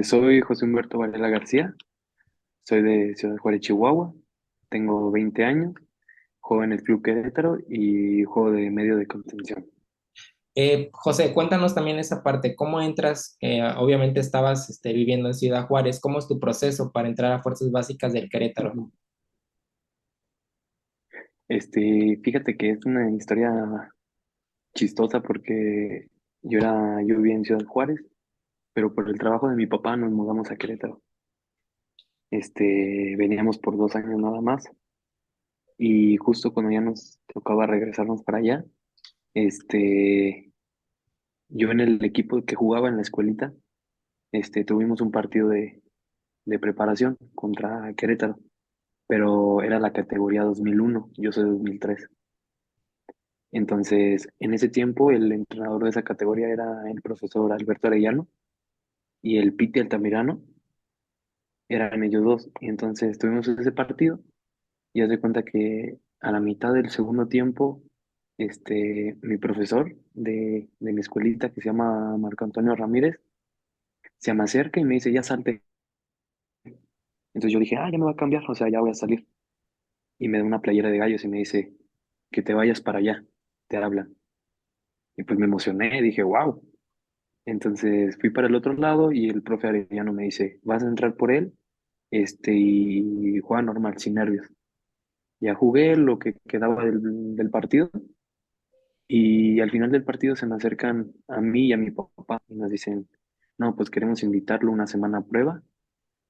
Soy José Humberto Varela García, soy de Ciudad Juárez, Chihuahua, tengo 20 años, juego en el Club Querétaro y juego de medio de contención. José, cuéntanos también esa parte, ¿cómo entras? Obviamente estabas viviendo en Ciudad Juárez, ¿cómo es tu proceso para entrar a Fuerzas Básicas del Querétaro? Ujú. Fíjate que es una historia chistosa porque yo vivía en Ciudad Juárez, pero por el trabajo de mi papá nos mudamos a Querétaro. Veníamos por 2 años nada más y justo cuando ya nos tocaba regresarnos para allá, este, yo en el equipo que jugaba en la escuelita, tuvimos un partido de preparación contra Querétaro, pero era la categoría 2001, yo soy 2003. Entonces, en ese tiempo el entrenador de esa categoría era el profesor Alberto Arellano y el Piti Altamirano, eran ellos dos. Y entonces tuvimos ese partido y haz de cuenta que a la mitad del segundo tiempo, mi profesor de mi escuelita, que se llama Marco Antonio Ramírez, se me acerca y me dice, ya salte. Entonces yo dije, ya me va a cambiar, o sea, ya voy a salir. Y me da una playera de gallos y me dice, que te vayas para allá, te hablan. Y pues me emocioné, dije, wow. Entonces fui para el otro lado y el profe Arellano me dice, vas a entrar por él, y juega normal, sin nervios. Ya jugué lo que quedaba del partido y al final del partido se me acercan a mí y a mi papá y nos dicen, no, pues queremos invitarlo una semana a prueba.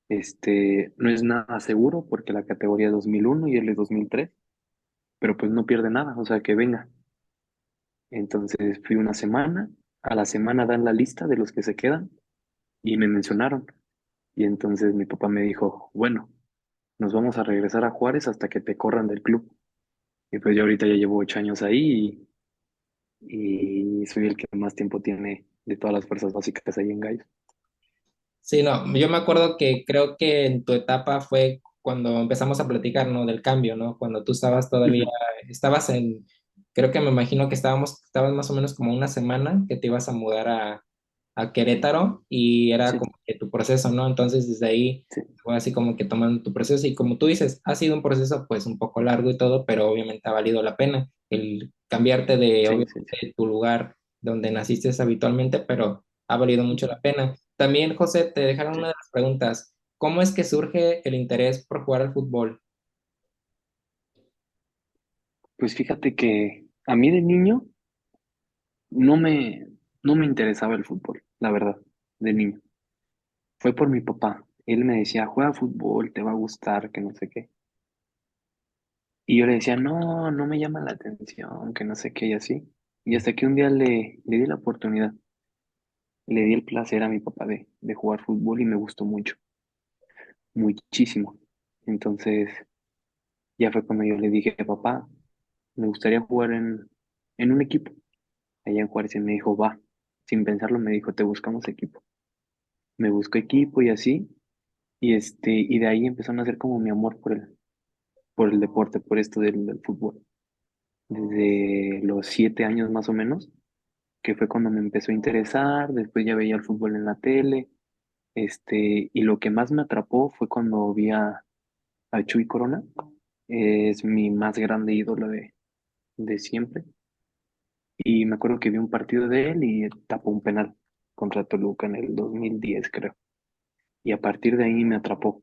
No es nada seguro porque la categoría es 2001 y él es 2003, pero pues no pierde nada, o sea, que venga. Entonces fui una semana, a la semana dan la lista de los que se quedan y me mencionaron. Y entonces mi papá me dijo, bueno, nos vamos a regresar a Juárez hasta que te corran del club. Y pues yo ahorita ya llevo 8 años ahí y soy el que más tiempo tiene de todas las fuerzas básicas ahí en Gallos. Sí, no, yo me acuerdo que creo que en tu etapa fue cuando empezamos a platicar, ¿no? Del cambio, ¿no? Cuando tú estabas todavía, Ujú. estabas en, creo que me imagino que estabas más o menos como una semana que te ibas a mudar a Querétaro y era Sí, como que tu proceso, ¿no? Entonces desde ahí sí, fue así como que tomando tu proceso y como tú dices, ha sido un proceso pues un poco largo y todo, pero obviamente ha valido la pena el cambiarte de, sí, obviamente, sí, sí. tu lugar donde naciste habitualmente, pero ha valido mucho la pena. También, José, te dejaron Sí. una de las preguntas. ¿Cómo es que surge el interés por jugar al fútbol? Pues fíjate que a mí de niño no me, no me interesaba el fútbol, la verdad, de niño. Fue por mi papá. Él me decía, juega fútbol, te va a gustar, que no sé qué. Y yo le decía, no, no me llama la atención, que no sé qué y así. Y hasta que un día le di la oportunidad, le di el placer a mi papá de jugar fútbol y me gustó mucho, muchísimo. Entonces ya fue cuando yo le dije, papá, me gustaría jugar en un equipo allá en Juárez. Y me dijo, va, sin pensarlo me dijo, te buscamos equipo. Me buscó equipo y así, y de ahí empezó a nacer como mi amor por el deporte, por esto del fútbol. Desde los 7 años más o menos, que fue cuando me empezó a interesar, después ya veía el fútbol en la tele, y lo que más me atrapó fue cuando vi a Chuy Corona, es mi más grande ídolo de siempre, y me acuerdo que vi un partido de él y tapó un penal contra Toluca en el 2010 creo, y a partir de ahí me atrapó,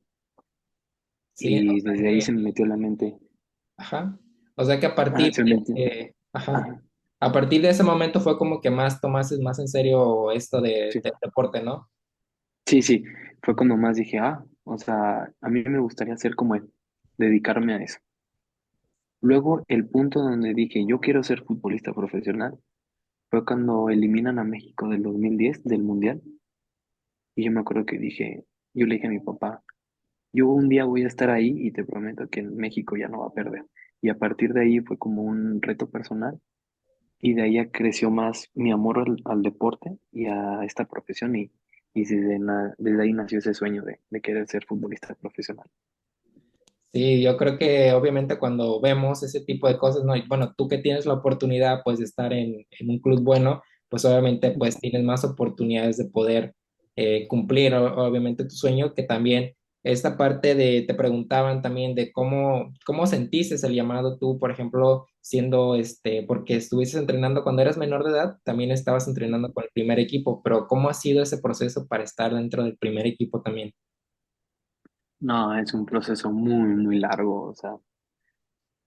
Sí, o y sea desde ahí que, se me metió en la mente, ajá, o sea que a partir se me metió, ajá, ajá, a partir de ese momento fue como que más tomaste más en serio esto sí. del deporte, ¿no? Sí, sí, fue cuando más dije, o sea, a mí me gustaría ser como él, dedicarme a eso. Luego, el punto donde dije, yo quiero ser futbolista profesional, fue cuando eliminan a México del 2010 del Mundial. Y yo me acuerdo que dije, yo le dije a mi papá, yo un día voy a estar ahí y te prometo que en México ya no va a perder. Y a partir de ahí fue como un reto personal y de ahí ya creció más mi amor al deporte y a esta profesión y desde ahí nació ese sueño de querer ser futbolista profesional. Sí, yo creo que obviamente cuando vemos ese tipo de cosas, ¿no? Y bueno, tú que tienes la oportunidad pues de estar en un club bueno, pues obviamente pues tienes más oportunidades de poder cumplir obviamente tu sueño, que también esta parte de, te preguntaban también de cómo sentiste el llamado tú, por ejemplo, siendo porque estuviste entrenando cuando eras menor de edad, también estabas entrenando con el primer equipo, pero ¿cómo ha sido ese proceso para estar dentro del primer equipo también? No, es un proceso muy, muy largo, o sea,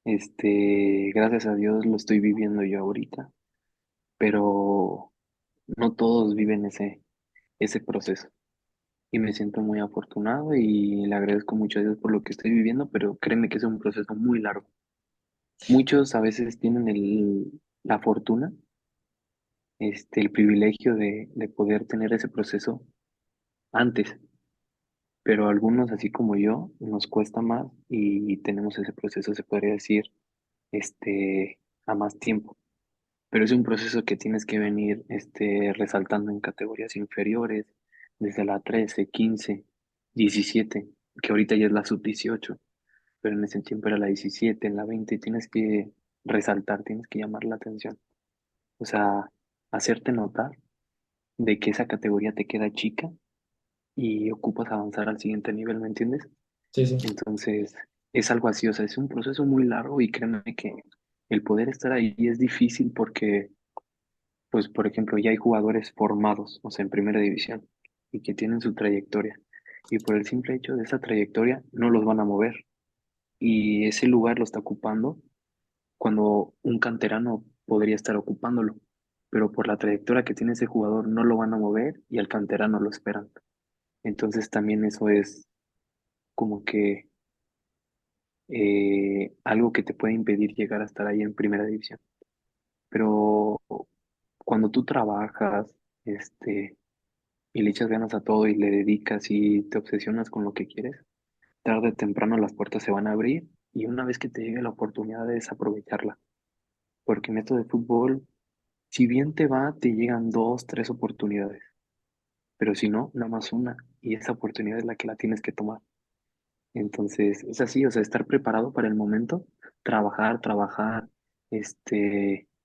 gracias a Dios lo estoy viviendo yo ahorita, pero no todos viven ese proceso. Y me siento muy afortunado y le agradezco mucho a Dios por lo que estoy viviendo, pero créeme que es un proceso muy largo. Muchos a veces tienen la fortuna, el privilegio de poder tener ese proceso antes, pero algunos, así como yo, nos cuesta más y tenemos ese proceso, se podría decir, a más tiempo. Pero es un proceso que tienes que venir, resaltando en categorías inferiores, desde la 13, 15, 17, que ahorita ya es la sub 18, pero en ese tiempo era la 17, en la 20, y tienes que resaltar, tienes que llamar la atención. O sea, hacerte notar de que esa categoría te queda chica y ocupas avanzar al siguiente nivel, ¿me entiendes? Sí, sí. Entonces, es algo así, o sea, es un proceso muy largo y créeme que el poder estar ahí es difícil porque, pues, por ejemplo, ya hay jugadores formados, o sea, en primera división y que tienen su trayectoria. Y por el simple hecho de esa trayectoria, no los van a mover. Y ese lugar lo está ocupando cuando un canterano podría estar ocupándolo. Pero por la trayectoria que tiene ese jugador, no lo van a mover y al canterano lo esperan. Entonces también eso es como que algo que te puede impedir llegar a estar ahí en primera división. Pero cuando tú trabajas, y le echas ganas a todo y le dedicas y te obsesionas con lo que quieres, tarde o temprano las puertas se van a abrir y una vez que te llegue la oportunidad es aprovecharla. Porque en esto de fútbol, si bien te va, te llegan dos, tres oportunidades, pero si no, nada más una y esa oportunidad es la que la tienes que tomar. Entonces, es así, o sea, estar preparado para el momento, trabajar, trabajar,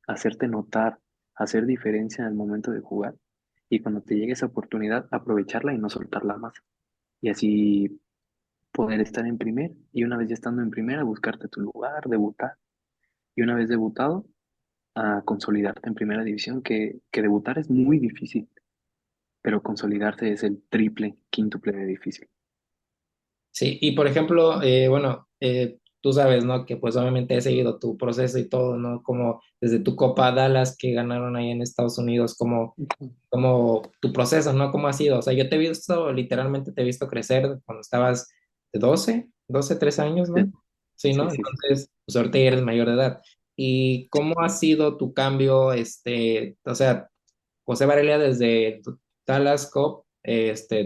hacerte notar, hacer diferencia en el momento de jugar y cuando te llegue esa oportunidad, aprovecharla y no soltarla más. Y así poder estar en primer y una vez ya estando en primera, buscarte tu lugar, debutar y una vez debutado, a consolidarte en primera división, que debutar es muy difícil, pero consolidarse es el triple, quíntuple de difícil. Sí, y por ejemplo, bueno, tú sabes, ¿no? Que pues obviamente he seguido tu proceso y todo, ¿no? Como desde tu Copa Dallas que ganaron ahí en Estados Unidos, Ujú. como tu proceso, ¿no? ¿Cómo ha sido? O sea, yo te he visto, literalmente te he visto crecer cuando estabas de 13 años, Sí, ¿no? Sí, sí, ¿no? sí, sí. Entonces, pues ahorita ya eres mayor de edad. ¿Y cómo ha sido tu cambio, o sea, José Varela desde Dallas Cup,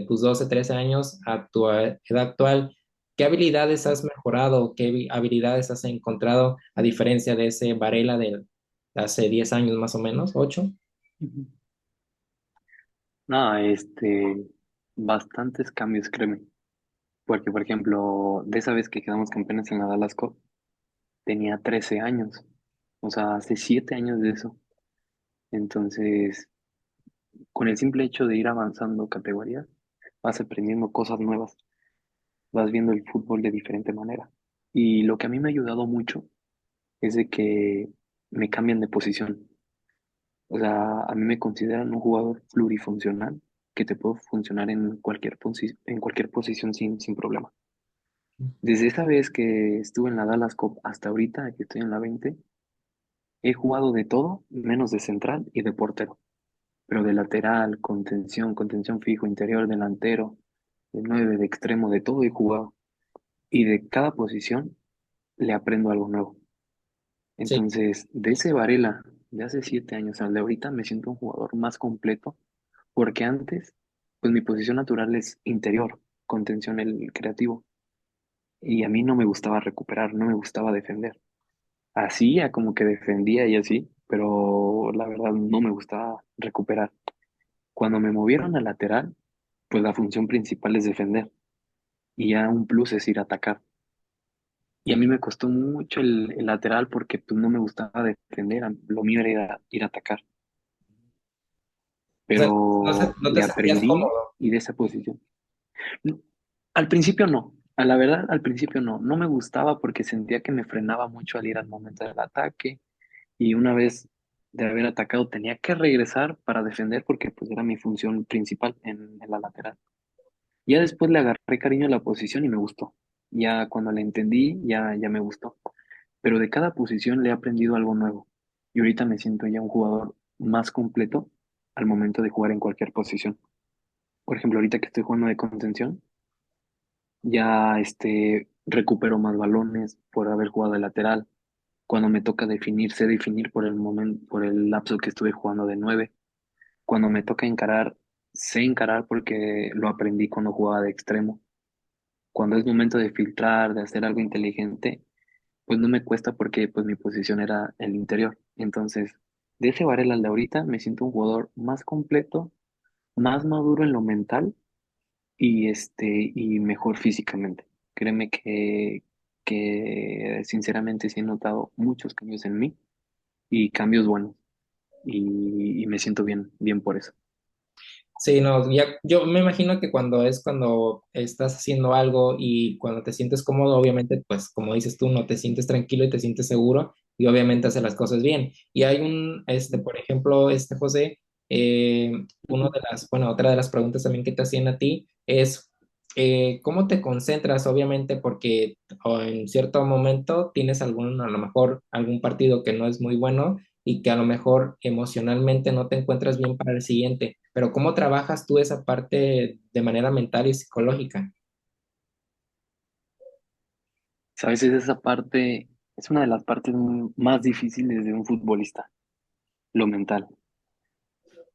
tus 12 13 años a tu edad actual, ¿qué habilidades has mejorado? ¿Qué habilidades has encontrado a diferencia de ese Varela de hace 10 años más o menos, 8? Ujú. No, bastantes cambios, créeme. Porque, por ejemplo, de esa vez que quedamos campeones en la Dallas Cup, tenía 13 años. O sea, hace 7 años de eso. Entonces, con el simple hecho de ir avanzando categorías, vas aprendiendo cosas nuevas, vas viendo el fútbol de diferente manera. Y lo que a mí me ha ayudado mucho es de que me cambian de posición. O sea, a mí me consideran un jugador plurifuncional que te puedo funcionar en cualquier posición sin problema. Desde esa vez que estuve en la Dallas Cup hasta ahorita, que estoy en la 20, he jugado de todo, menos de central y de portero. Pero de lateral, contención fijo, interior, delantero, de 9 de extremo, de todo he jugado. Y de cada posición le aprendo algo nuevo. Sí, Entonces, de ese Varela de hace 7 años al de ahorita, me siento un jugador más completo, porque antes, pues mi posición natural es interior, contención el creativo. Y a mí no me gustaba recuperar, no me gustaba defender. Hacía como que defendía y así, pero la verdad no me gustaba recuperar. Cuando me movieron a lateral, pues la función principal es defender y ya un plus es ir a atacar. Y a mí me costó mucho el lateral porque pues, no me gustaba defender, lo mío era ir a atacar. o sea, no, Pero no te le sentías aprendí, cómodo. y de esa posición. Al principio no, a la verdad, al principio no, no me gustaba porque sentía que me frenaba mucho al ir al momento del ataque y una vez de haber atacado tenía que regresar para defender porque pues era mi función principal en la lateral. Ya después le agarré cariño a la posición y me gustó. Ya cuando la entendí, ya me gustó. Pero de cada posición le he aprendido algo nuevo. Y ahorita me siento ya un jugador más completo al momento de jugar en cualquier posición. Por ejemplo, ahorita que estoy jugando de contención, ya recupero más balones por haber jugado de lateral. Cuando me toca definir, sé definir por el momento, por el lapso que estuve jugando de 9. Cuando me toca encarar, sé encarar porque lo aprendí cuando jugaba de extremo. Cuando es momento de filtrar, de hacer algo inteligente, pues no me cuesta porque pues mi posición era el interior. Entonces, de ese Varela al de ahorita me siento un jugador más completo, más maduro en lo mental y mejor físicamente. Créeme que sinceramente sí he notado muchos cambios en mí y cambios buenos y me siento bien, bien por eso. Sí, no, ya, yo me imagino que cuando estás haciendo algo y cuando te sientes cómodo, obviamente, pues como dices tú, no te sientes tranquilo y te sientes seguro y obviamente haces las cosas bien. Y hay por ejemplo, José, Ujú. bueno, otra de las preguntas también que te hacían a ti es, ¿cómo te concentras? Obviamente, porque en cierto momento tienes a lo mejor algún partido que no es muy bueno y que a lo mejor emocionalmente no te encuentras bien para el siguiente, pero ¿cómo trabajas tú esa parte de manera mental y psicológica? Sabes, esa parte es una de las partes más difíciles de un futbolista, lo mental.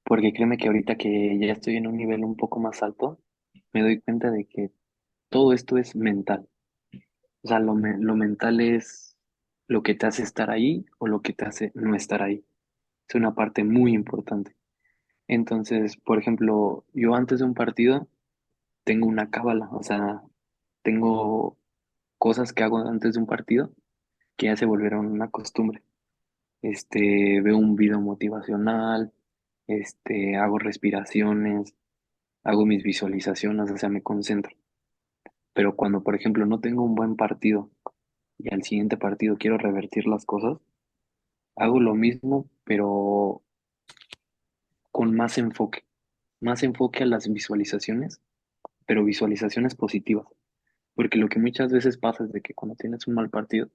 Porque créeme que ahorita que ya estoy en un nivel un poco más alto, me doy cuenta de que todo esto es mental. O sea, lo mental es lo que te hace estar ahí o lo que te hace no estar ahí. Es una parte muy importante. Entonces, por ejemplo, yo antes de un partido tengo una cábala, o sea, tengo cosas que hago antes de un partido que ya se volvieron una costumbre. Veo un video motivacional, hago respiraciones, hago mis visualizaciones, o sea, me concentro. Pero cuando, por ejemplo, no tengo un buen partido y al siguiente partido quiero revertir las cosas, hago lo mismo, pero con más enfoque a las visualizaciones, pero visualizaciones positivas. Porque lo que muchas veces pasa es de que cuando tienes un mal partido,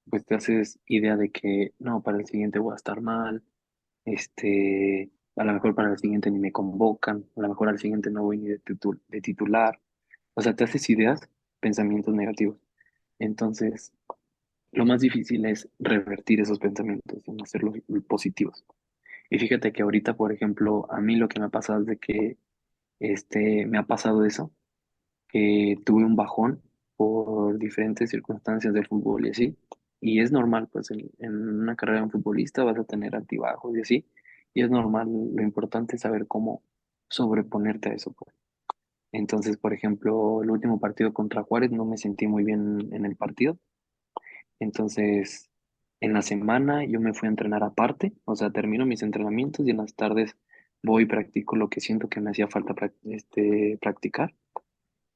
pues te haces idea de que no, para el siguiente voy a estar mal, a lo mejor para el siguiente ni me convocan, a lo mejor al siguiente no voy ni de titular. O sea, te haces ideas, pensamientos negativos. Entonces, lo más difícil es revertir esos pensamientos, en hacerlos positivos. Y fíjate que ahorita, por ejemplo, a mí lo que me ha pasado es de que me ha pasado eso, que tuve un bajón por diferentes circunstancias del fútbol y así. Y es normal, pues en una carrera de un futbolista vas a tener altibajos y así. Y es normal, lo importante es saber cómo sobreponerte a eso, pues. Entonces, por ejemplo, el último partido contra Juárez no me sentí muy bien en el partido. Entonces, en la semana yo me fui a entrenar aparte, o sea, termino mis entrenamientos y en las tardes voy y practico lo que siento que me hacía falta practicar.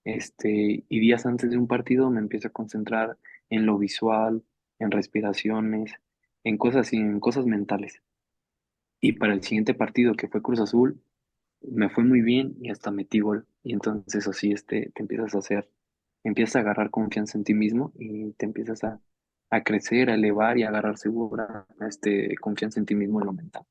Y días antes de un partido me empiezo a concentrar en lo visual, en respiraciones, en cosas mentales. Y para el siguiente partido, que fue Cruz Azul, me fue muy bien y hasta metí gol. Y entonces así te empiezas a hacer, empiezas a agarrar confianza en ti mismo y te empiezas a crecer, a elevar y a agarrar segura confianza en ti mismo en lo mental.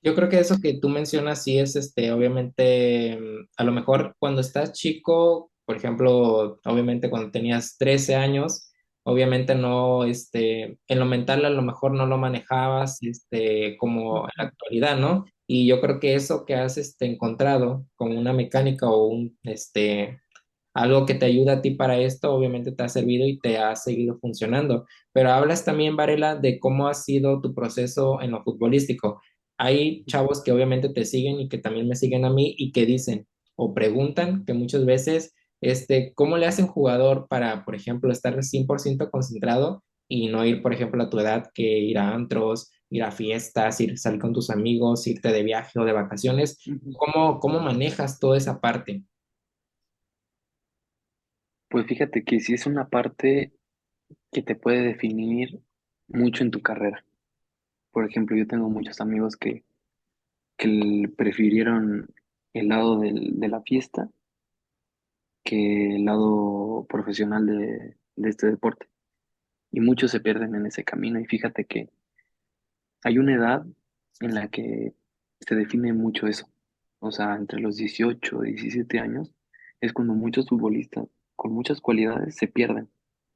Yo creo que eso que tú mencionas sí es, obviamente, a lo mejor cuando estás chico, por ejemplo, obviamente cuando tenías 13 años, obviamente no, en lo mental a lo mejor no lo manejabas, como en la Ujú. actualidad, ¿no? Y yo creo que eso que has, encontrado como una mecánica o algo que te ayuda a ti para esto, obviamente te ha servido y te ha seguido funcionando. Pero hablas también, Varela, de cómo ha sido tu proceso en lo futbolístico. Hay chavos que obviamente te siguen y que también me siguen a mí y que dicen o preguntan que muchas veces, ¿cómo le hace un jugador para, por ejemplo, estar 100% concentrado y no ir, por ejemplo, a tu edad, que ir a antros ir a fiestas, ir salir con tus amigos, irte de viaje o de vacaciones. Ujú. ¿Cómo manejas toda esa parte? Pues fíjate que sí es una parte que te puede definir mucho en tu carrera. Por ejemplo, yo tengo muchos amigos que prefirieron el lado de la fiesta que el lado profesional de este deporte. Y muchos se pierden en ese camino. Y fíjate que hay una edad en la que se define mucho eso. O sea, entre los 18 y 17 años es cuando muchos futbolistas con muchas cualidades se pierden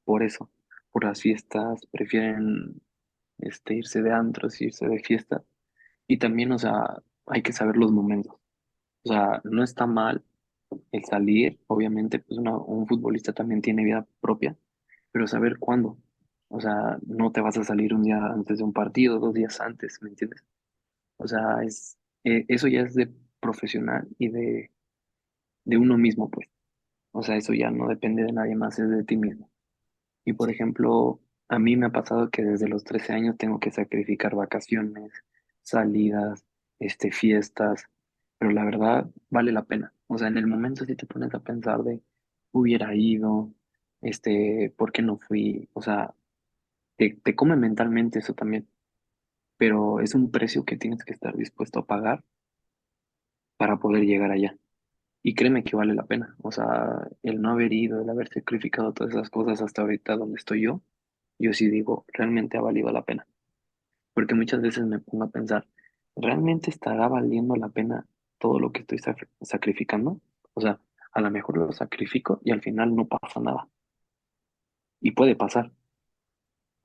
por eso, por las fiestas, prefieren irse de antros, irse de fiesta. Y también, o sea, hay que saber los momentos. O sea, no está mal el salir, obviamente, pues un futbolista también tiene vida propia, pero saber cuándo. O sea, no te vas a salir un día antes de un partido, 2 días antes, ¿me entiendes? O sea, eso ya es de profesional y de uno mismo, pues. O sea, eso ya no depende de nadie más, es de ti mismo. Y por ejemplo, a mí me ha pasado que desde los 13 años tengo que sacrificar vacaciones, salidas, fiestas, pero la verdad vale la pena. O sea, en el momento si te pones a pensar de hubiera ido, ¿por qué no fui? O sea, te come mentalmente eso también, pero es un precio que tienes que estar dispuesto a pagar para poder llegar allá. Y créeme que vale la pena. O sea, el no haber ido, el haber sacrificado todas esas cosas hasta ahorita donde estoy yo sí digo, realmente ha valido la pena. Porque muchas veces me pongo a pensar, ¿realmente estará valiendo la pena todo lo que estoy sacrificando? O sea, a lo mejor lo sacrifico y al final no pasa nada. Y puede pasar.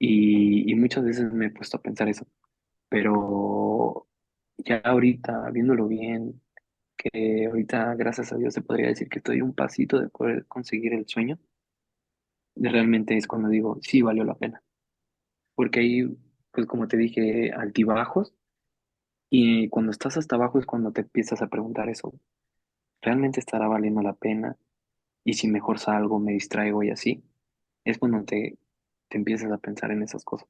Y muchas veces me he puesto a pensar eso. Pero ya ahorita, viéndolo bien, que ahorita, gracias a Dios, se podría decir que estoy un pasito de poder conseguir el sueño, realmente es cuando digo, sí, valió la pena. Porque ahí, pues como te dije, altibajos, y cuando estás hasta abajo es cuando te empiezas a preguntar eso, ¿realmente estará valiendo la pena? Y si mejor salgo, me distraigo y así, es cuando te empiezas a pensar en esas cosas.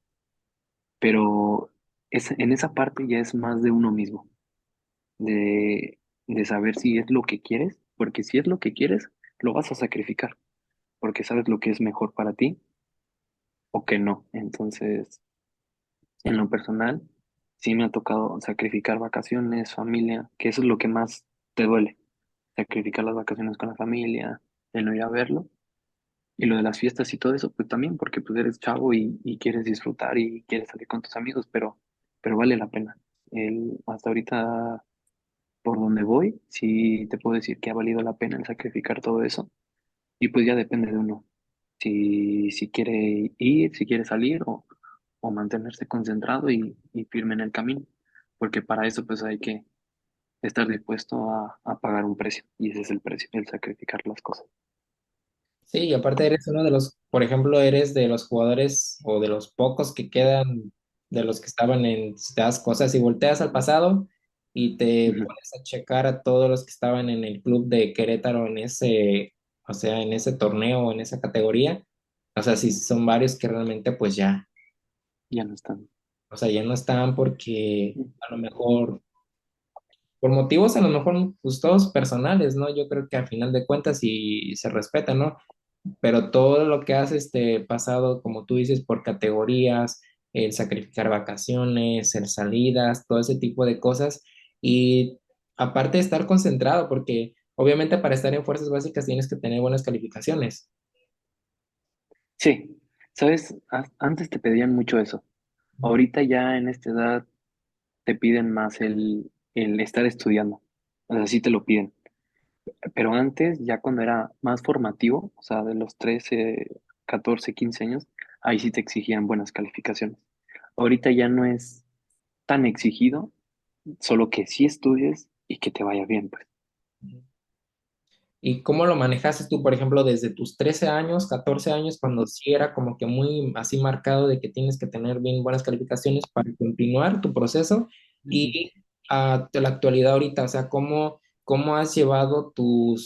Pero en esa parte ya es más de uno mismo, de saber si es lo que quieres, porque si es lo que quieres, lo vas a sacrificar, porque sabes lo que es mejor para ti o que no. Entonces, en lo personal, sí me ha tocado sacrificar vacaciones, familia, que eso es lo que más te duele, sacrificar las vacaciones con la familia, el no ir a verlo. Y lo de las fiestas y todo eso, pues también, porque pues eres chavo y quieres disfrutar y quieres salir con tus amigos, pero vale la pena. Hasta ahorita, por donde voy, sí te puedo decir que ha valido la pena el sacrificar todo eso. Y pues ya depende de uno, si quiere ir, si quiere salir o mantenerse concentrado y firme en el camino. Porque para eso pues hay que estar dispuesto a pagar un precio. Y ese es el precio, el sacrificar las cosas. Sí, y aparte eres uno de los, por ejemplo, eres de los jugadores o de los pocos que quedan de los que estaban en estas cosas y volteas al pasado y te Ujú. pones a checar a todos los que estaban en el club de Querétaro en ese, o sea, en ese torneo, en esa categoría. O sea, sí son varios que realmente pues ya, Ya no están. o sea, ya no están porque a lo mejor por motivos a lo mejor pues todos personales, ¿no? Yo creo que al final de cuentas sí se respeta, ¿no? Pero todo lo que has pasado, como tú dices, por categorías, el sacrificar vacaciones, el salidas, todo ese tipo de cosas. Y aparte de estar concentrado, porque obviamente para estar en fuerzas básicas tienes que tener buenas calificaciones. Sí, sabes, antes te pedían mucho eso. Ahorita ya en esta edad te piden más el estar estudiando. O sea, sí te lo piden. Pero antes, ya cuando era más formativo, o sea, de los 13 14 15 años, ahí sí te exigían buenas calificaciones. Ahorita ya no es tan exigido, solo que sí estudies y que te vaya bien, pues. ¿Y cómo lo manejaste tú, por ejemplo, desde tus 13 años, 14 años, cuando sí era como que muy así marcado de que tienes que tener bien buenas calificaciones para continuar tu proceso Ujú. y a la actualidad ahorita? O sea, ¿cómo has llevado tu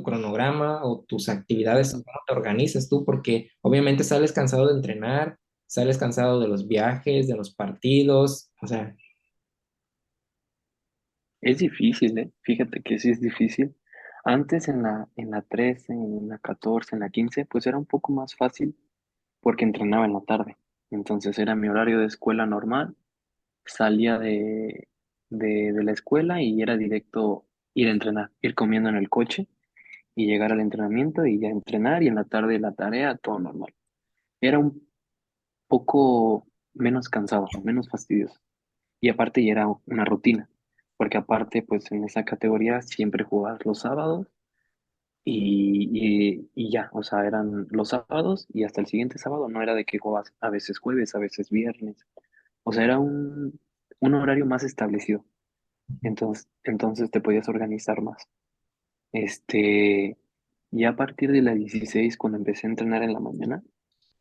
cronograma o tus actividades? Ujú. ¿Cómo te organizas tú? Porque obviamente sales cansado de entrenar, sales cansado de los viajes, de los partidos, o sea, Es difícil, ¿eh? Fíjate que sí es difícil. Antes en la 13, en la 14, en la 15, pues era un poco más fácil porque entrenaba en la tarde. Entonces era mi horario de escuela normal, salía de la escuela y era directo ir a entrenar, ir comiendo en el coche y llegar al entrenamiento y ya entrenar y en la tarde la tarea, todo normal. Era un poco menos cansado, menos fastidioso. Y aparte ya era una rutina, porque aparte pues en esa categoría siempre jugabas los sábados y ya, o sea, eran los sábados y hasta el siguiente sábado no era de que jugabas a veces jueves, a veces viernes, o sea, era un horario más establecido, entonces te podías organizar más. Y a partir de la 16 cuando empecé a entrenar en la mañana,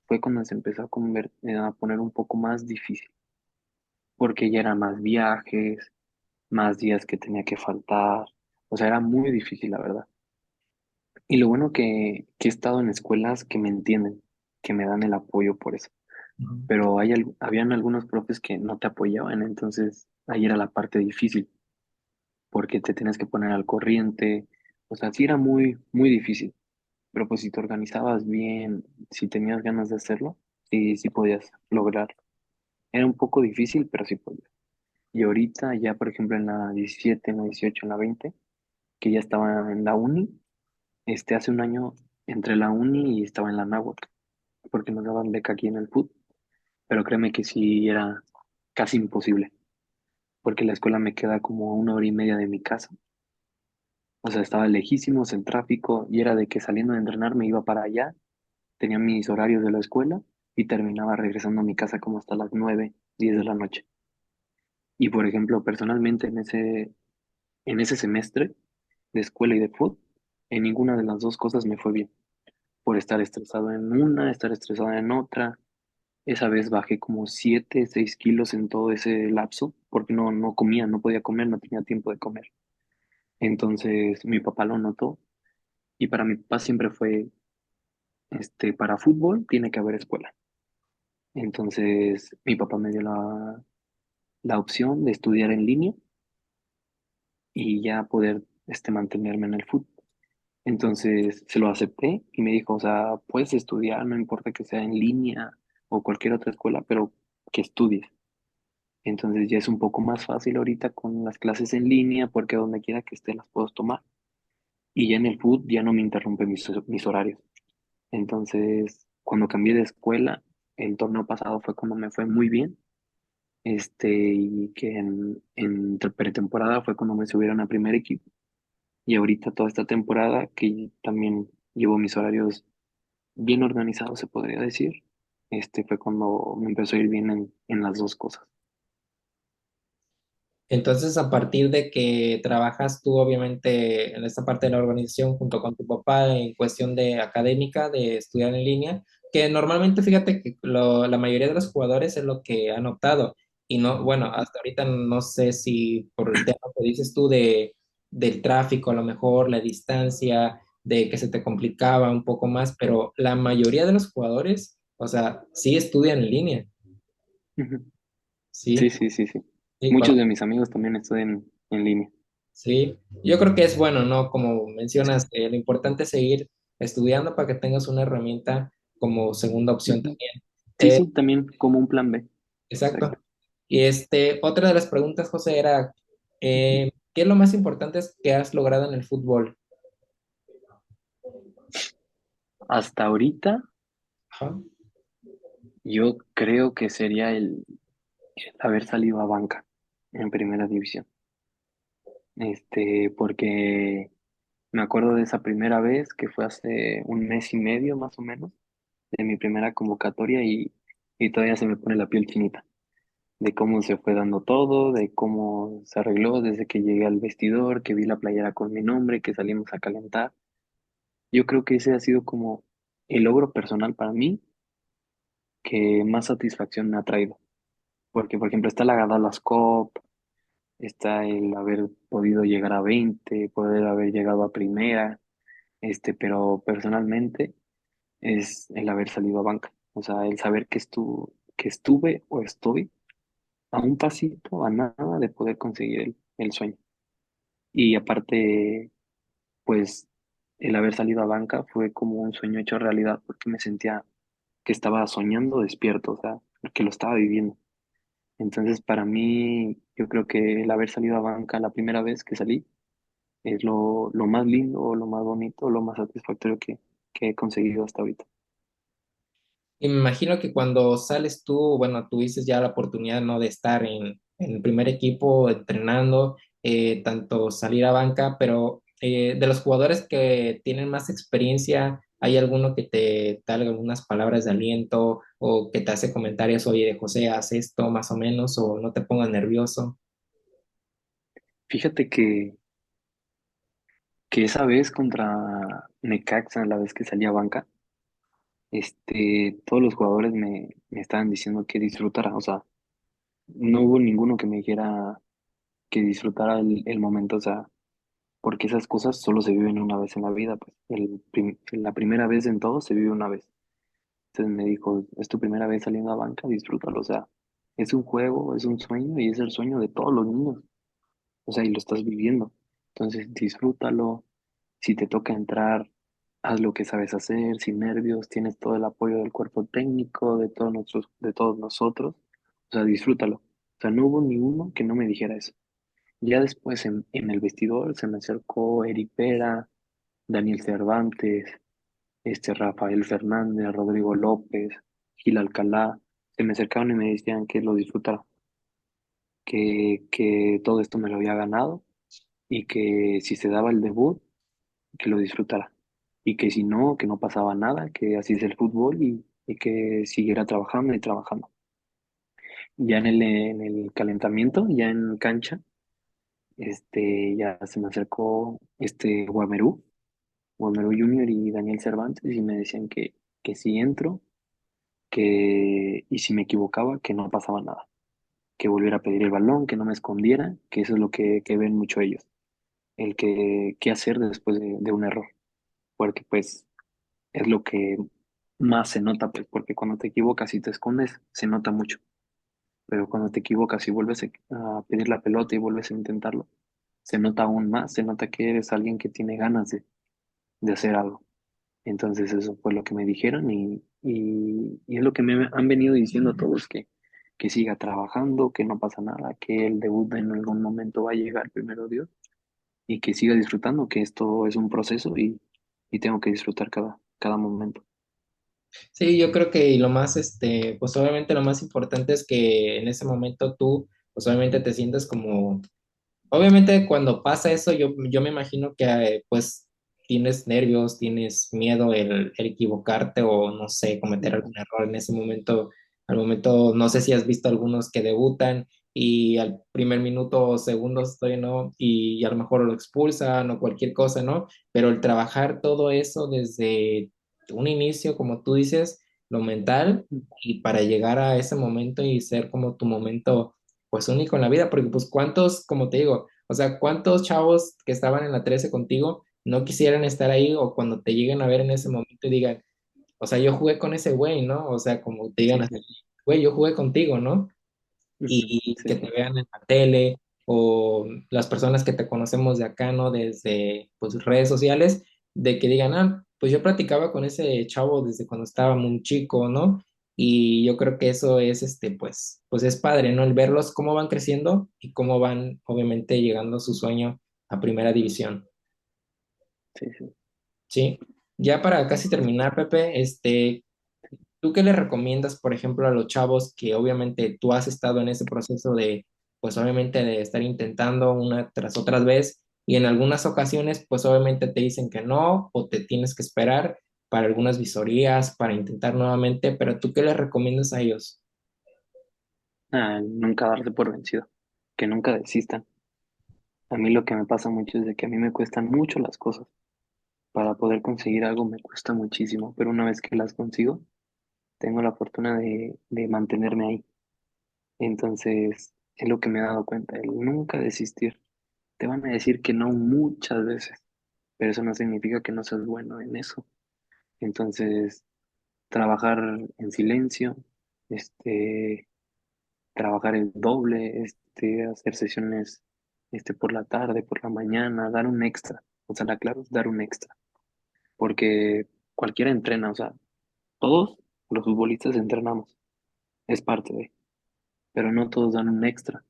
fue cuando se empezó a poner un poco más difícil, porque ya eran más viajes, más días que tenía que faltar, o sea, era muy difícil, la verdad. Y lo bueno que he estado en escuelas que me entienden, que me dan el apoyo por eso, pero habían algunos profes que no te apoyaban, entonces ahí era la parte difícil, porque te tenías que poner al corriente, o sea, sí era muy, muy difícil, pero pues si te organizabas bien, si tenías ganas de hacerlo, sí, sí podías lograrlo. Era un poco difícil, pero sí podías. Y ahorita ya, por ejemplo, en la 17, en la 18, en la 20, que ya estaba en la uni, hace un año entré a la uni y estaba en la náhuatl, porque nos daban beca aquí en el FUT, pero créeme que sí era casi imposible, porque la escuela me queda como a 1 hora y media de mi casa, o sea, estaba lejísimos en tráfico y era de que saliendo de entrenar me iba para allá, tenía mis horarios de la escuela y terminaba regresando a mi casa como hasta las 9, 10 de la noche. Y por ejemplo, personalmente en ese semestre de escuela y de fútbol, en ninguna de las dos cosas me fue bien, por estar estresado en una, estar estresado en otra. Esa vez bajé como 7, 6 kilos en todo ese lapso, porque no comía, no podía comer, no tenía tiempo de comer. Entonces mi papá lo notó y para mi papá siempre fue, para fútbol tiene que haber escuela. Entonces mi papá me dio la opción de estudiar en línea y ya poder, mantenerme en el fútbol. Entonces se lo acepté y me dijo, o sea, puedes estudiar, no importa que sea en línea o cualquier otra escuela, pero que estudies. Entonces ya es un poco más fácil ahorita con las clases en línea porque donde quiera que esté las puedo tomar. Y ya en el food ya no me interrumpe mis horarios. Entonces, cuando cambié de escuela, el torneo pasado fue cuando me fue muy bien. Y que en pretemporada fue cuando me subieron a primer equipo. Y ahorita toda esta temporada que también llevo mis horarios bien organizados, se podría decir, fue cuando me empezó a ir bien en las dos cosas. entonces a partir de que trabajas tú obviamente en esta parte de la organización junto con tu papá en cuestión de académica, de estudiar en línea, que normalmente fíjate que la mayoría de los jugadores es lo que han optado y no, bueno, hasta ahorita no sé si por el tema que dices tú del tráfico, a lo mejor la distancia, de que se te complicaba un poco más, pero la mayoría de los jugadores, o sea, sí estudian en línea, Ujú. Sí, sí. sí, sí, sí. Sí, Muchos de mis amigos también estudian en línea. sí, yo creo que es bueno, ¿no? Como mencionas, lo importante es seguir estudiando para que tengas una herramienta como segunda opción Ujú. también. Sí, Eh, sí, también como un plan B. exacto. Exacto. Y otra de las preguntas, José, era, ¿qué es lo más importante que has logrado en el fútbol? Hasta ahorita, Ajá. yo creo que sería el haber salido a banca en primera división. Porque me acuerdo de esa primera vez que fue hace un mes y medio más o menos, de mi primera convocatoria y todavía se me pone la piel chinita, de cómo se fue dando todo, de cómo se arregló desde que llegué al vestidor, que vi la playera con mi nombre, que salimos a calentar. Yo creo que ese ha sido como el logro personal para mí que más satisfacción me ha traído. Porque, por ejemplo, está la Gadalas Cup, está el haber podido llegar a 20, poder haber llegado a primera, pero personalmente es el haber salido a banca. O sea, el saber que estuve o estoy a un pasito, a nada de poder conseguir el sueño. Y aparte, pues el haber salido a banca fue como un sueño hecho realidad porque me sentía que estaba soñando despierto, o sea, que lo estaba viviendo. Entonces, para mí, yo creo que el haber salido a banca la primera vez que salí es lo más lindo, lo más bonito, lo más satisfactorio que he conseguido hasta ahorita. Y me imagino que cuando sales tú, bueno, tuviste ya la oportunidad, ¿no? De estar en el primer equipo entrenando, tanto salir a banca, pero de los jugadores que tienen más experiencia, ¿hay alguno que te da algunas palabras de aliento o que te hace comentarios, oye, José, haz esto más o menos, o no te pongas nervioso? Fíjate que esa vez contra Necaxa, la vez que salí a banca, todos los jugadores me estaban diciendo que disfrutara, o sea, no hubo ninguno que me dijera que disfrutara el momento, o sea, porque esas cosas solo se viven una vez en la vida, pues la primera vez en todo se vive una vez. Entonces me dijo, es tu primera vez saliendo a banca, disfrútalo, o sea, es un juego, es un sueño y es el sueño de todos los niños, o sea, y lo estás viviendo. Entonces disfrútalo, si te toca entrar, haz lo que sabes hacer, sin nervios, tienes todo el apoyo del cuerpo técnico, de todos nosotros, o sea, disfrútalo. O sea, no hubo ni uno que no me dijera eso. Ya después en el vestidor se me acercó Eri Pera, Daniel Cervantes, Rafael Fernández, Rodrigo López, Gil Alcalá, se me acercaron y me decían que lo disfrutara, que todo esto me lo había ganado y que si se daba el debut, que lo disfrutara. Y que si no, que no pasaba nada, que así es el fútbol y que siguiera trabajando y trabajando. Ya en el calentamiento, ya en cancha, ya se me acercó Guamerú Junior y Daniel Cervantes y me decían que si entro, y si me equivocaba, que no pasaba nada, que volviera a pedir el balón, que no me escondiera, que eso es lo que ven mucho ellos, el que qué hacer después de un error, porque pues es lo que más se nota, pues, porque cuando te equivocas y te escondes, se nota mucho, pero cuando te equivocas y vuelves a pedir la pelota y vuelves a intentarlo, se nota aún más, se nota que eres alguien que tiene ganas de hacer algo. Entonces eso fue lo que me dijeron y es lo que me han venido diciendo todos, que siga trabajando, que no pasa nada, que el debut en algún momento va a llegar, primero Dios, y que siga disfrutando, que esto es un proceso y tengo que disfrutar cada momento. Sí, yo creo que lo más, pues obviamente lo más importante es que en ese momento tú, pues obviamente te sientes como. Obviamente cuando pasa eso, yo me imagino que pues tienes nervios, tienes miedo el equivocarte o no sé, cometer algún Ujú. error en ese momento. Al momento, no sé si has visto algunos que debutan y al primer minuto o segundos estoy, ¿no? Y a lo mejor lo expulsan o cualquier cosa, ¿no? Pero el trabajar todo eso desde un inicio, como tú dices, lo mental y para llegar a ese momento y ser como tu momento pues único en la vida, porque pues cuántos, como te digo, o sea, cuántos chavos que estaban en la 13 contigo no quisieran estar ahí o cuando te lleguen a ver en ese momento y digan, o sea, yo jugué con ese güey, ¿no? O sea, como te digan Sí, así, sí, güey, yo jugué contigo, ¿no? ujú, Y que sí, te vean en la tele o las personas que te conocemos de acá, ¿no? Desde pues redes sociales, de que digan, ah, pues yo platicaba con ese chavo desde cuando estaba muy chico, ¿no? Y yo creo que eso es, pues es padre, ¿no? El verlos cómo van creciendo y cómo van, obviamente, llegando a su sueño a primera división. sí, sí. Sí. Ya para casi terminar, Pepe, ¿tú qué le recomiendas, por ejemplo, a los chavos que obviamente tú has estado en ese proceso de, pues obviamente de estar intentando una tras otra vez y en algunas ocasiones, pues obviamente te dicen que no o te tienes que esperar para algunas visorías, para intentar nuevamente, pero ¿tú qué les recomiendas a ellos? Ah, nunca darse por vencido, que nunca desistan. A mí lo que me pasa mucho es de que a mí me cuestan mucho las cosas. Para poder conseguir algo me cuesta muchísimo, pero una vez que las consigo, tengo la fortuna de mantenerme ahí. Entonces, es lo que me he dado cuenta, el nunca desistir. Te van a decir que no muchas veces, pero eso no significa que no seas bueno en eso. Entonces, trabajar en silencio, este, trabajar el doble, hacer sesiones, por la tarde, por la mañana, dar un extra. O sea, la clave es dar un extra, porque cualquiera entrena, o sea, todos los futbolistas entrenamos, es parte de, pero no todos dan un extra,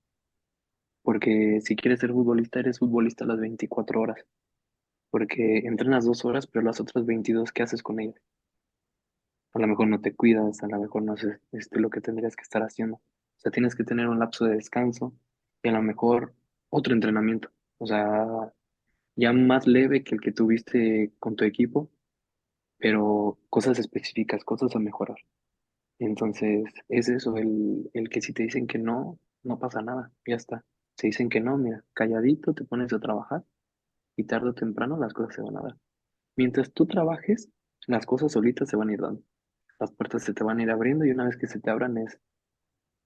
porque si quieres ser futbolista, eres futbolista las 24 horas, porque entrenas 2 horas, pero las otras 22, ¿qué haces con ellas? A lo mejor no te cuidas, a lo mejor no haces lo que tendrías que estar haciendo. O sea, tienes que tener un lapso de descanso y a lo mejor otro entrenamiento. O sea, ya más leve que el que tuviste con tu equipo, pero cosas específicas, cosas a mejorar. Entonces, es eso, el que si te dicen que no, no pasa nada, ya está. Si dicen que no, mira, calladito te pones a trabajar y tarde o temprano las cosas se van a dar. Mientras tú trabajes, las cosas solitas se van a ir dando. Las puertas se te van a ir abriendo y una vez que se te abran es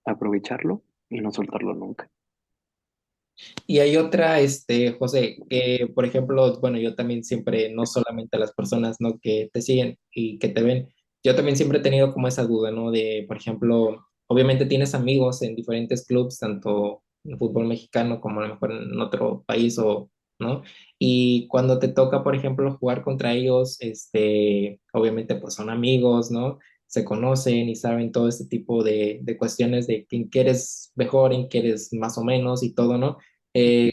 aprovecharlo y no soltarlo nunca. Y hay otra, José, que por ejemplo, bueno, yo también siempre, no solamente las personas, ¿no? Que te siguen y que te ven, yo también siempre he tenido como esa duda, ¿no? De, por ejemplo, obviamente tienes amigos en diferentes clubes, tanto en fútbol mexicano como a lo mejor en otro país o, ¿no? Y cuando te toca, por ejemplo, jugar contra ellos, obviamente pues son amigos, ¿no? Se conocen y saben todo este tipo de cuestiones de en qué eres mejor, en qué eres más o menos y todo, ¿no? Eh,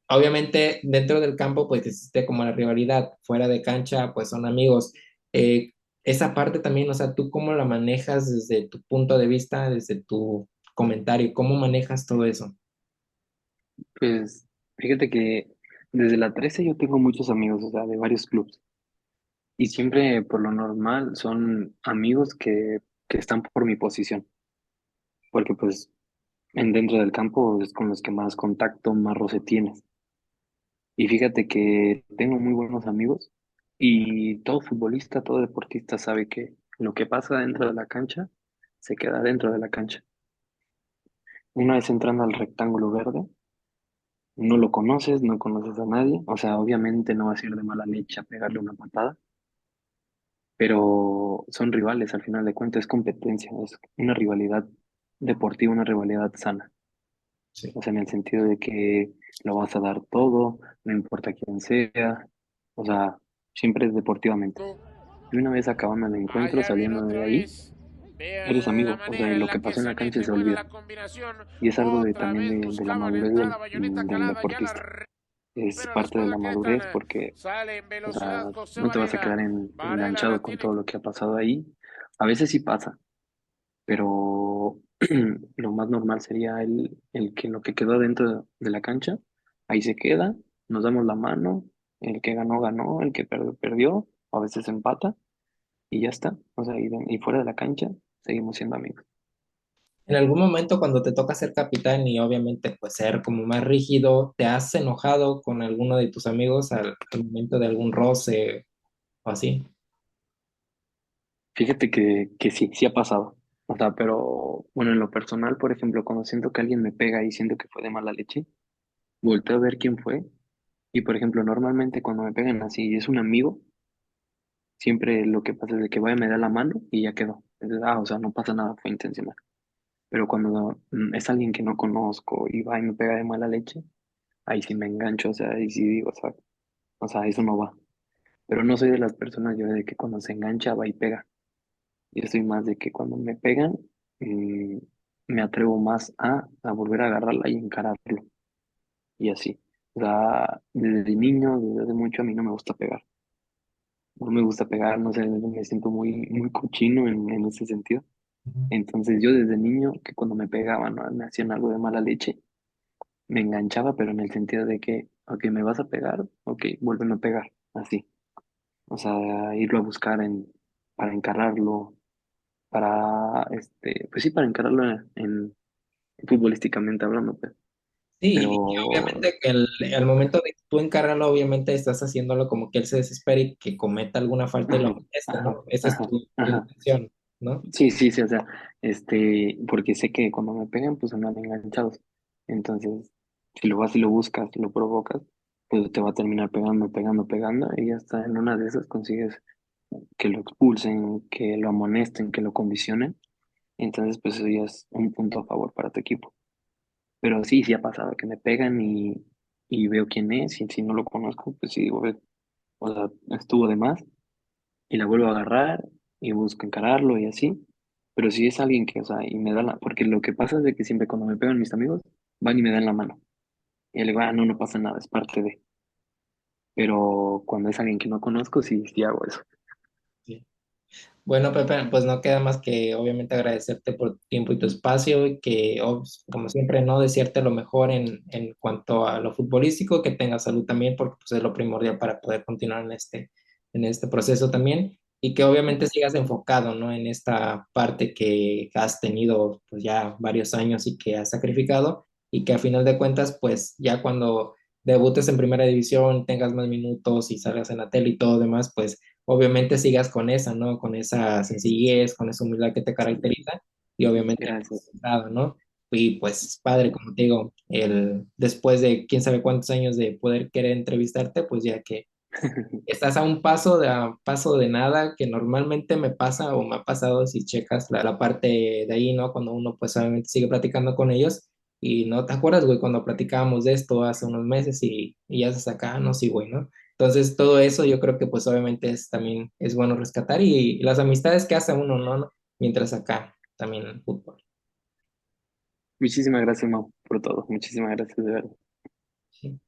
Obviamente, dentro del campo, pues existe como la rivalidad, fuera de cancha, pues son amigos. Eh, Esa parte también, o sea, ¿tú cómo la manejas desde tu punto de vista, desde tu comentario? ¿Cómo manejas todo eso? Pues fíjate que desde la 13 yo tengo muchos amigos, o sea, de varios clubes. Y siempre por lo normal son amigos que están por mi posición. Porque pues dentro del campo es con los que más contacto, más roce tienes. Y fíjate que tengo muy buenos amigos y todo futbolista, todo deportista sabe que lo que pasa dentro de la cancha se queda dentro de la cancha. Una vez entrando al rectángulo verde, no lo conoces, no conoces a nadie, o sea, obviamente no vas a ir de mala leche a pegarle una patada, pero son rivales, al final de cuentas es competencia, es una rivalidad deportiva, una rivalidad sana, Sí. o sea, en el sentido de que lo vas a dar todo, no importa quién sea, o sea, siempre es deportivamente. Y una vez acabando el encuentro, Allá viene saliendo de otra ahí, vez. eres Vean la amigo, o sea, manera y en lo la que que pasó en se la cancha mete se buena olvida. la combinación. Y es algo Otra también vez de la buscaba la madurez entrada. Bayoneta del calado ya deportista. la. Es Pero la parte de escuadra la madurez queretana porque, sale en o sea, velocidad José no te vas a Varela. quedar Varela la enganchado con tiene. todo lo que ha pasado ahí. A veces sí pasa, pero lo más normal sería el que lo que quedó dentro de la cancha, ahí se queda, nos damos la mano, el que ganó, ganó, el que perdió, perdió, a veces empata y ya está. O sea, y fuera de la cancha seguimos siendo amigos. En algún momento cuando te toca ser capitán y obviamente pues ser como más rígido, ¿te has enojado con alguno de tus amigos al momento de algún roce o así? Fíjate que sí, sí ha pasado. O sea, pero bueno, en lo personal, por ejemplo, cuando siento que alguien me pega y siento que fue de mala leche, volteo a ver quién fue. Y por ejemplo, normalmente cuando me pegan así y es un amigo, siempre lo que pasa es de que vaya, me da la mano y ya quedó. Entonces, o sea, no pasa nada, fue intencional. Pero cuando es alguien que no conozco y va y me pega de mala leche, ahí sí me engancho, o sea, ahí sí digo, o sea, eso no va. Pero no soy de las personas yo de que cuando se engancha va y pega. Yo soy más de que cuando me pegan, eh, me atrevo más a volver a agarrarla y encararlo. Y así. O sea, desde niño, desde hace mucho, a mí no me gusta pegar. No me gusta pegar, no sé, me siento muy, muy cochino en ese sentido. Entonces yo desde niño, que cuando me pegaban, ¿no? Me hacían algo de mala leche, me enganchaba, pero en el sentido de que, ok, me vas a pegar, ok, vuélveme a pegar, así. O sea, irlo a buscar para encararlo, para, pues sí, para encararlo futbolísticamente hablando, pues. Sí, y Pero, obviamente que al momento de que tú encargarlo, obviamente estás haciéndolo como que él se desespere y que cometa alguna falta y lo ajá, moleste, ajá, ¿no? Esa es ajá, tu ajá. intención, ¿no? Sí, sí, sí, o sea, porque sé que cuando me pegan, pues andan enganchados. Entonces, si lo vas y lo buscas, y lo provocas, pues te va a terminar pegando, pegando, pegando, y ya está, en una de esas consigues, que lo expulsen, que lo amonesten, que lo condicionen, entonces pues eso ya es un punto a favor para tu equipo. Pero sí, sí ha pasado que me pegan y veo quién es, y si no lo conozco, pues sí digo, "Ve, o sea, estuvo de más", y la vuelvo a agarrar y busco encararlo y así. Pero si es alguien que, o sea, y me da la, porque lo que pasa es de que siempre cuando me pegan mis amigos, van y me dan la mano. Y yo le digo, ah, no, no pasa nada, es parte de. Pero cuando es alguien que no conozco, sí, sí hago eso. Sí. Bueno, Pepe, pues no queda más que obviamente agradecerte por tu tiempo y tu espacio y que, como siempre, no desearte lo mejor en cuanto a lo futbolístico, que tengas salud también, porque pues, es lo primordial para poder continuar en este proceso también y que obviamente sigas enfocado, ¿no? En esta parte que has tenido pues ya varios años y que has sacrificado y que a final de cuentas, pues ya cuando debutes en primera división, tengas más minutos y salgas en la tele y todo demás, pues obviamente sigas con esa, ¿no? Con esa sencillez, con esa humildad que te caracteriza y obviamente Gracias. dado, ¿no? Y pues padre, como te digo, después de quién sabe cuántos años de poder querer entrevistarte, pues ya que estás a paso de nada, que normalmente me pasa o me ha pasado si checas la parte de ahí, ¿no? Cuando uno pues obviamente sigue platicando con ellos y no te acuerdas, güey, cuando platicábamos de esto hace unos meses y ya estás acá, no, sí, güey, ¿no? Entonces todo eso yo creo que pues obviamente también es bueno rescatar y las amistades que hace uno, ¿no? Mientras acá también en el fútbol. Muchísimas gracias, Mau, por todo. Muchísimas gracias, de verdad. Sí.